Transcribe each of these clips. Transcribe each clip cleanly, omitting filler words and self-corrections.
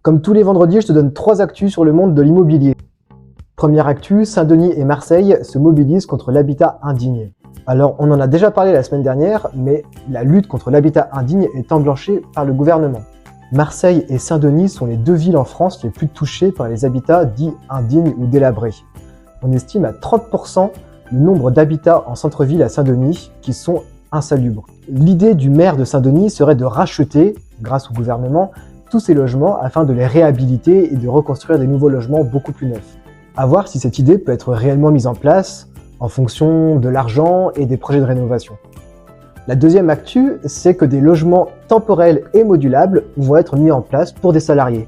Comme tous les vendredis, je te donne 3 actus sur le monde de l'immobilier. Première actu, Saint-Denis et Marseille se mobilisent contre l'habitat indigne. Alors, on en a déjà parlé la semaine dernière, mais la lutte contre l'habitat indigne est enclenchée par le gouvernement. Marseille et Saint-Denis sont les 2 villes en France les plus touchées par les habitats dits indignes ou délabrés. On estime à 30% le nombre d'habitats en centre-ville à Saint-Denis qui sont insalubres. L'idée du maire de Saint-Denis serait de racheter, grâce au gouvernement, tous ces logements afin de les réhabiliter et de reconstruire des nouveaux logements beaucoup plus neufs. À voir si cette idée peut être réellement mise en place en fonction de l'argent et des projets de rénovation. La deuxième actu, c'est que des logements temporels et modulables vont être mis en place pour des salariés.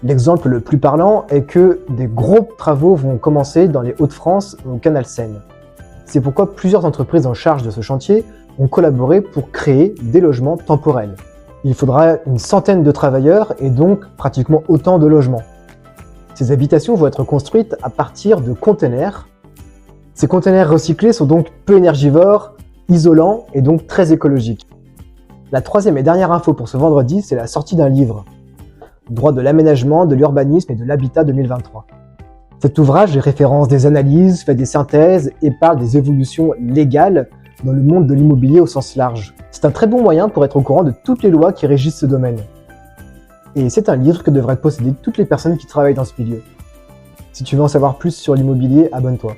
L'exemple le plus parlant est que des gros travaux vont commencer dans les Hauts-de-France au Canal Seine. C'est pourquoi plusieurs entreprises en charge de ce chantier ont collaboré pour créer des logements temporels. Il faudra une centaine de travailleurs et donc pratiquement autant de logements. Ces habitations vont être construites à partir de containers. Ces containers recyclés sont donc peu énergivores, isolants et donc très écologiques. La troisième et dernière info pour ce vendredi, c'est la sortie d'un livre. Droit de l'aménagement, de l'urbanisme et de l'habitat 2023. Cet ouvrage référence des analyses, fait des synthèses et parle des évolutions légales dans le monde de l'immobilier au sens large. C'est un très bon moyen pour être au courant de toutes les lois qui régissent ce domaine. Et c'est un livre que devraient posséder toutes les personnes qui travaillent dans ce milieu. Si tu veux en savoir plus sur l'immobilier, abonne-toi.